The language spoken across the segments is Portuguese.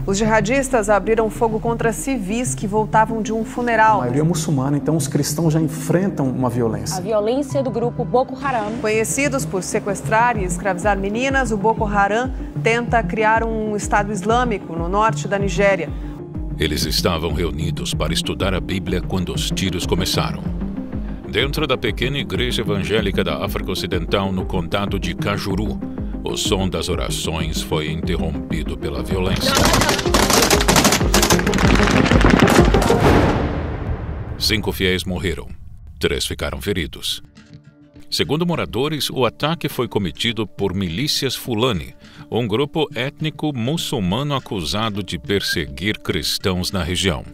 Os jihadistas abriram fogo contra civis que voltavam de um funeral. A maioria muçulmana, então os cristãos já enfrentam uma violência. A violência do grupo Boko Haram. Conhecidos por sequestrar e escravizar meninas, o Boko Haram tenta criar um Estado Islâmico no norte da Nigéria. Eles estavam reunidos para estudar a Bíblia quando os tiros começaram. Dentro da pequena igreja evangélica da África Ocidental, no condado de Kajuru, o som das orações foi interrompido pela violência. 5 fiéis morreram, 3 ficaram feridos. Segundo moradores, o ataque foi cometido por milícias Fulani, um grupo étnico muçulmano acusado de perseguir cristãos na região.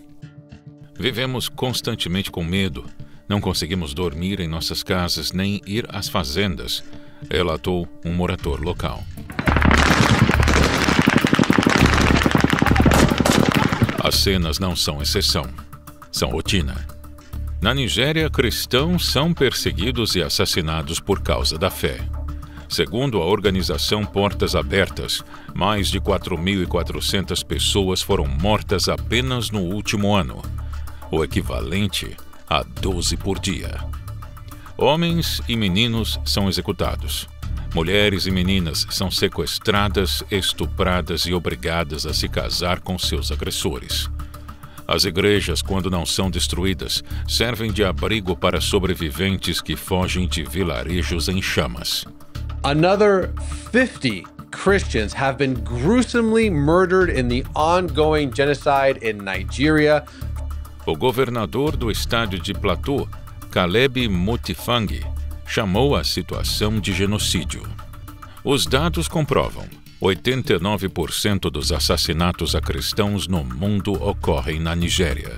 Vivemos constantemente com medo. Não conseguimos dormir em nossas casas nem ir às fazendas, relatou um morador local. As cenas não são exceção, são rotina. Na Nigéria, cristãos são perseguidos e assassinados por causa da fé. Segundo a organização Portas Abertas, mais de 4.400 pessoas foram mortas apenas no último ano, o equivalente a 12 por dia. Homens e meninos são executados. Mulheres e meninas são sequestradas, estupradas e obrigadas a se casar com seus agressores. As igrejas, quando não são destruídas, servem de abrigo para sobreviventes que fogem de vilarejos em chamas. Another 50 Christians have been gruesomely murdered in the ongoing genocide in Nigeria. O governador do estado de Plateau, Caleb Mutifangi, chamou a situação de genocídio. Os dados comprovam: 89% dos assassinatos a cristãos no mundo ocorrem na Nigéria.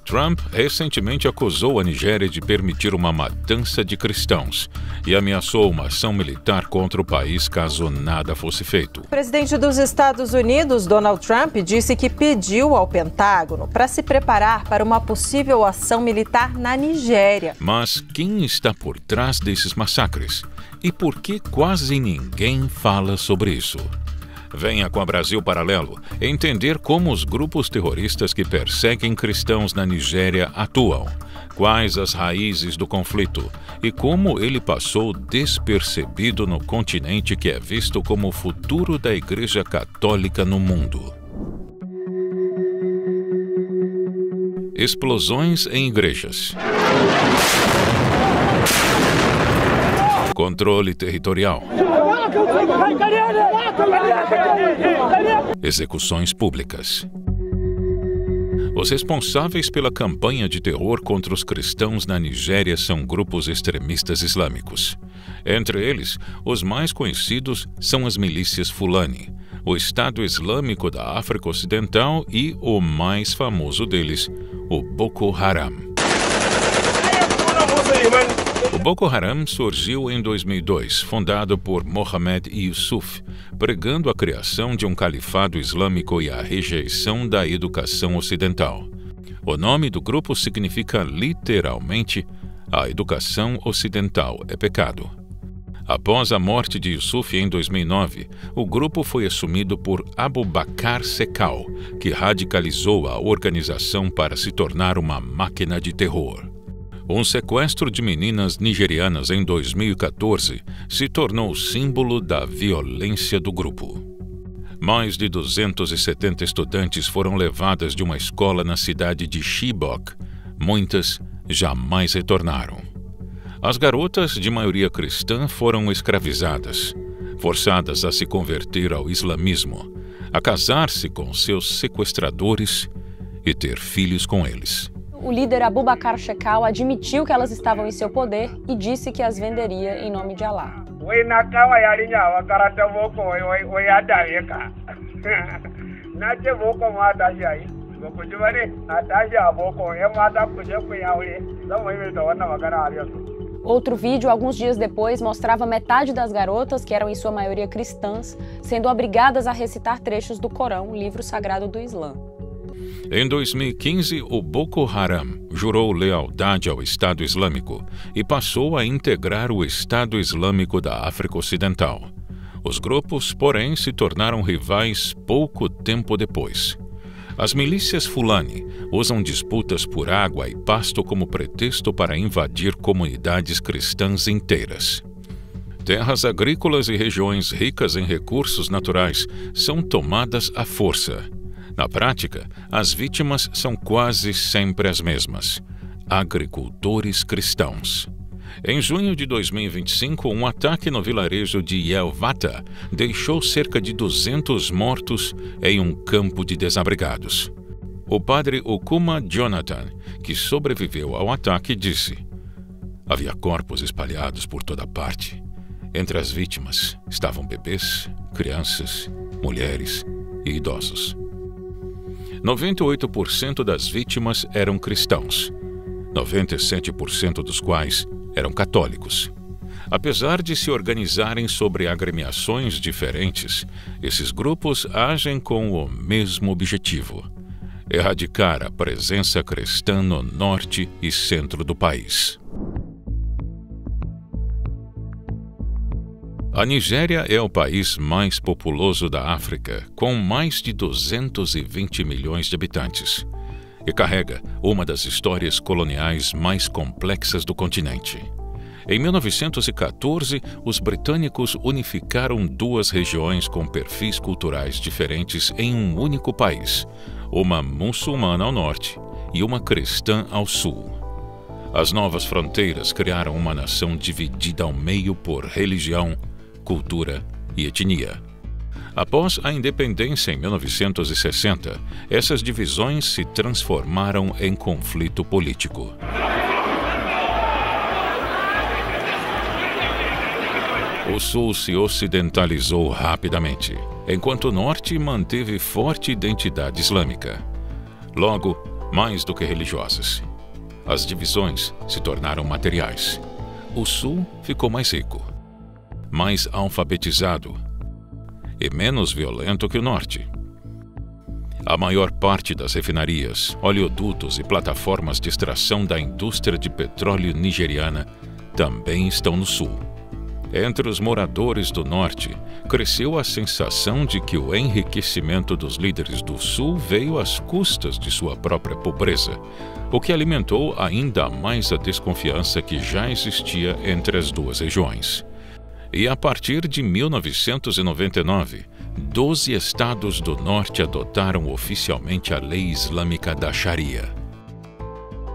Trump recentemente acusou a Nigéria de permitir uma matança de cristãos e ameaçou uma ação militar contra o país caso nada fosse feito. O presidente dos Estados Unidos, Donald Trump, disse que pediu ao Pentágono para se preparar para uma possível ação militar na Nigéria. Mas quem está por trás desses massacres? E por que quase ninguém fala sobre isso? Venha com a Brasil Paralelo entender como os grupos terroristas que perseguem cristãos na Nigéria atuam, quais as raízes do conflito e como ele passou despercebido no continente que é visto como o futuro da Igreja Católica no mundo. Explosões em igrejas. Controle territorial. Execuções públicas. Os responsáveis pela campanha de terror contra os cristãos na Nigéria são grupos extremistas islâmicos. Entre eles, os mais conhecidos são as milícias Fulani, o Estado Islâmico da África Ocidental e, o mais famoso deles, o Boko Haram. O Boko Haram surgiu em 2002, fundado por Mohamed Yusuf, pregando a criação de um califado islâmico e a rejeição da educação ocidental. O nome do grupo significa literalmente a educação ocidental é pecado. Após a morte de Yusuf em 2009, o grupo foi assumido por Abu Bakr Shekau, que radicalizou a organização para se tornar uma máquina de terror. Um sequestro de meninas nigerianas em 2014 se tornou símbolo da violência do grupo. Mais de 270 estudantes foram levadas de uma escola na cidade de Chibok. Muitas jamais retornaram. As garotas, de maioria cristã, foram escravizadas, forçadas a se converter ao islamismo, a casar-se com seus sequestradores e ter filhos com eles. O líder Abu Bakr Shekau admitiu que elas estavam em seu poder e disse que as venderia em nome de Alá. Outro vídeo, alguns dias depois, mostrava metade das garotas, que eram em sua maioria cristãs, sendo obrigadas a recitar trechos do Corão, livro sagrado do Islã. Em 2015, o Boko Haram jurou lealdade ao Estado Islâmico e passou a integrar o Estado Islâmico da África Ocidental. Os grupos, porém, se tornaram rivais pouco tempo depois. As milícias Fulani usam disputas por água e pasto como pretexto para invadir comunidades cristãs inteiras. Terras agrícolas e regiões ricas em recursos naturais são tomadas à força. Na prática, as vítimas são quase sempre as mesmas: agricultores cristãos. Em junho de 2025, um ataque no vilarejo de Yelvata deixou cerca de 200 mortos em um campo de desabrigados. O padre Okuma Jonathan, que sobreviveu ao ataque, disse: havia corpos espalhados por toda parte. Entre as vítimas estavam bebês, crianças, mulheres e idosos. 98% das vítimas eram cristãos, 97% dos quais eram católicos. Apesar de se organizarem sobre agremiações diferentes, esses grupos agem com o mesmo objetivo: erradicar a presença cristã no norte e centro do país. A Nigéria é o país mais populoso da África, com mais de 220 milhões de habitantes, e carrega uma das histórias coloniais mais complexas do continente. Em 1914, os britânicos unificaram duas regiões com perfis culturais diferentes em um único país, uma muçulmana ao norte e uma cristã ao sul. As novas fronteiras criaram uma nação dividida ao meio por religião, cultura e etnia. Após a independência em 1960, essas divisões se transformaram em conflito político. O sul se ocidentalizou rapidamente, enquanto o norte manteve forte identidade islâmica. Logo, mais do que religiosas, as divisões se tornaram materiais. O sul ficou mais rico, mais alfabetizado e menos violento que o norte. A maior parte das refinarias, oleodutos e plataformas de extração da indústria de petróleo nigeriana também estão no sul. Entre os moradores do norte, cresceu a sensação de que o enriquecimento dos líderes do sul veio às custas de sua própria pobreza, o que alimentou ainda mais a desconfiança que já existia entre as duas regiões. E a partir de 1999, 12 estados do norte adotaram oficialmente a lei islâmica da Sharia.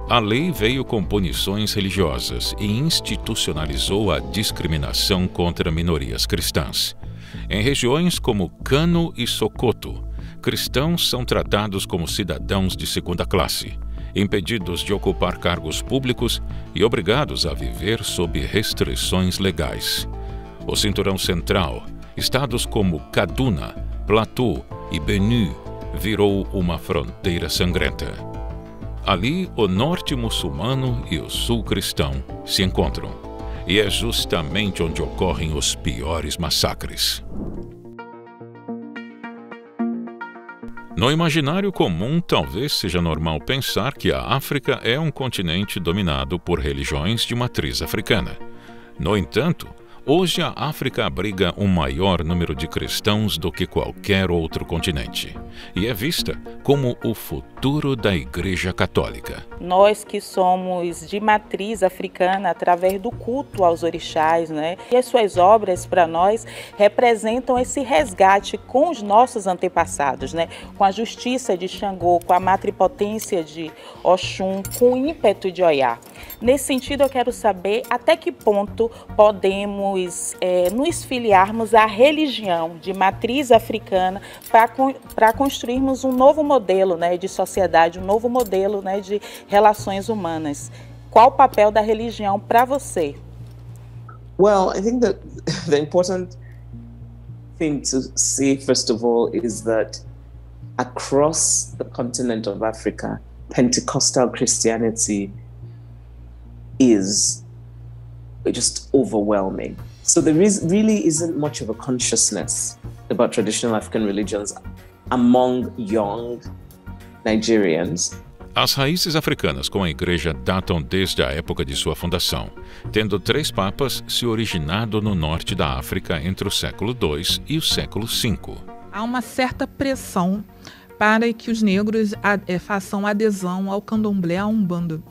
A lei veio com punições religiosas e institucionalizou a discriminação contra minorias cristãs. Em regiões como Kano e Sokoto, cristãos são tratados como cidadãos de segunda classe, impedidos de ocupar cargos públicos e obrigados a viver sob restrições legais. O Cinturão Central, estados como Kaduna, Plateau e Benue, virou uma fronteira sangrenta. Ali, o norte muçulmano e o sul cristão se encontram, e é justamente onde ocorrem os piores massacres. No imaginário comum, talvez seja normal pensar que a África é um continente dominado por religiões de matriz africana. No entanto, hoje a África abriga um maior número de cristãos do que qualquer outro continente e é vista como o futuro da Igreja Católica. Nós que somos de matriz africana através do culto aos orixás, E as suas obras para nós representam esse resgate com os nossos antepassados, Com a justiça de Xangô, com a matripotência de Oxum, com o ímpeto de Oiá. Nesse sentido, eu quero saber até que ponto podemos nos filiarmos à religião de matriz africana para construirmos um novo modelo de sociedade, um novo modelo de relações humanas. Qual o papel da religião para você? Well, I think that the important thing to see, first of all, is that across the continent of Africa, Pentecostal Christianity is just overwhelming. So there really isn't much of a consciousness about traditional African religions among young Nigerians. As raízes africanas com a Igreja datam desde a época de sua fundação, tendo 3 papas se originado no norte da África entre o século II e o século V. Há uma certa pressão para que os negros façam adesão ao candomblé, à Umbanda.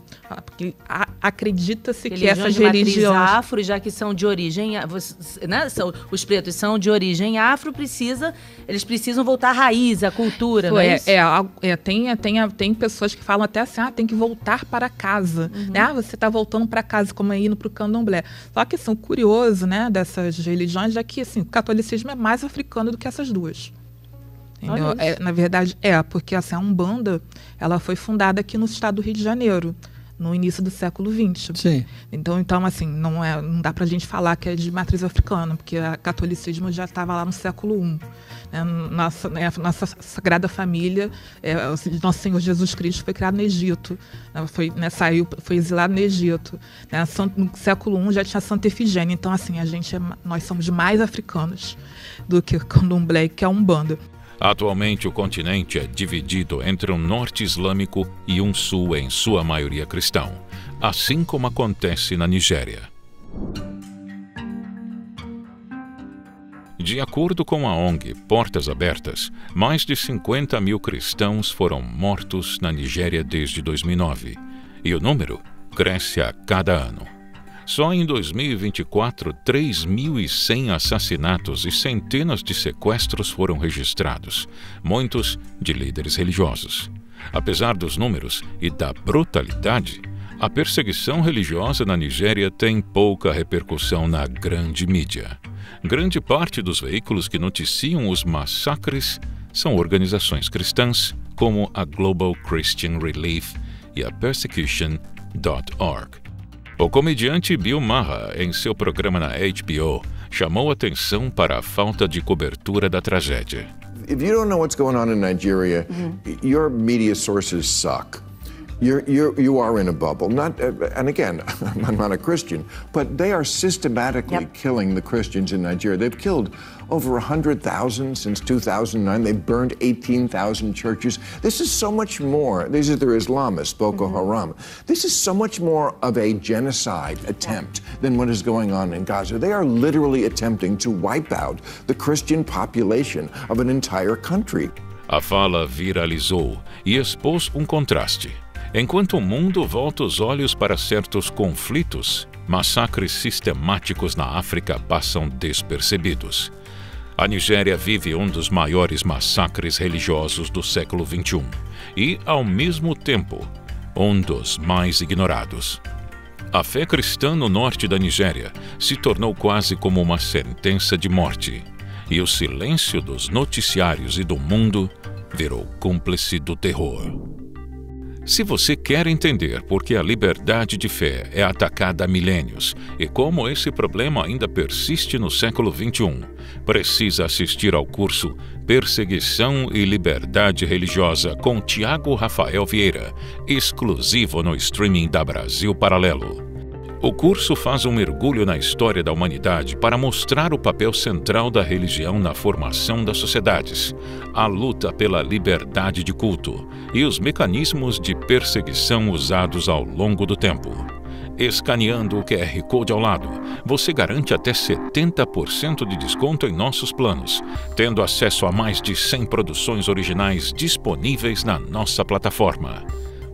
Porque acredita-se que essas religiões afro, já que são de origem, né, os pretos são de origem afro, eles precisam voltar à raiz, à cultura, não é isso? Tem pessoas que falam até assim, tem que voltar para casa, né? Você está voltando para casa, como é indo para o candomblé. Só que assim, o curioso, né, dessas religiões é que assim, o catolicismo é mais africano do que essas duas. Na verdade, porque assim, a Umbanda ela foi fundada aqui no estado do Rio de Janeiro, no início do século XX. Sim. Então assim, não dá pra gente falar que é de matriz africana, porque o catolicismo já estava lá no século I. Nossa Sagrada Família, Nosso Senhor Jesus Cristo foi criado no Egito, foi exilado no Egito. No século I já tinha Santa Efigênia. Então assim, nós somos mais africanos do que o candomblé, que é a Umbanda. Atualmente, o continente é dividido entre um norte islâmico e um sul, em sua maioria cristão, assim como acontece na Nigéria. De acordo com a ONG Portas Abertas, mais de 50 mil cristãos foram mortos na Nigéria desde 2009, e o número cresce a cada ano. Só em 2024, 3.100 assassinatos e centenas de sequestros foram registrados, muitos de líderes religiosos. Apesar dos números e da brutalidade, a perseguição religiosa na Nigéria tem pouca repercussão na grande mídia. Grande parte dos veículos que noticiam os massacres são organizações cristãs, como a Global Christian Relief e a Persecution.org. O comediante Bill Maher, em seu programa na HBO, chamou atenção para a falta de cobertura da tragédia. If you don't know what's going on in Nigeria, your media sources suck. You are in a bubble. And again, I'm not a Christian, but they are systematically killing the Christians in Nigeria. They've killed over 100,000 since 2009. They've burned 18,000 churches. This is so much more. These are their Islamists, Boko Haram. This is so much more of a genocide attempt than what is going on in Gaza. They are literally attempting to wipe out the Christian population of an entire country. A fala viralizou e expôs um contraste. Enquanto o mundo volta os olhos para certos conflitos, massacres sistemáticos na África passam despercebidos. A Nigéria vive um dos maiores massacres religiosos do século XXI e, ao mesmo tempo, um dos mais ignorados. A fé cristã no norte da Nigéria se tornou quase como uma sentença de morte, e o silêncio dos noticiários e do mundo virou cúmplice do terror. Se você quer entender por que a liberdade de fé é atacada há milênios e como esse problema ainda persiste no século XXI, precisa assistir ao curso Perseguição e Liberdade Religiosa com Tiago Rafael Vieira, exclusivo no streaming da Brasil Paralelo. O curso faz um mergulho na história da humanidade para mostrar o papel central da religião na formação das sociedades, a luta pela liberdade de culto e os mecanismos de perseguição usados ao longo do tempo. Escaneando o QR Code ao lado, você garante até 70% de desconto em nossos planos, tendo acesso a mais de 100 produções originais disponíveis na nossa plataforma.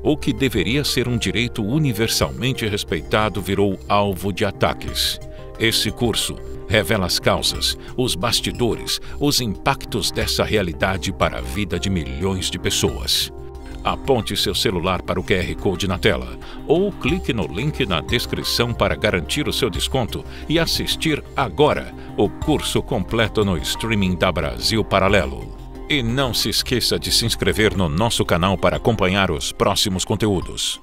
O que deveria ser um direito universalmente respeitado virou alvo de ataques. Esse curso revela as causas, os bastidores, os impactos dessa realidade para a vida de milhões de pessoas. Aponte seu celular para o QR Code na tela ou clique no link na descrição para garantir o seu desconto e assistir agora o curso completo no streaming da Brasil Paralelo. E não se esqueça de se inscrever no nosso canal para acompanhar os próximos conteúdos.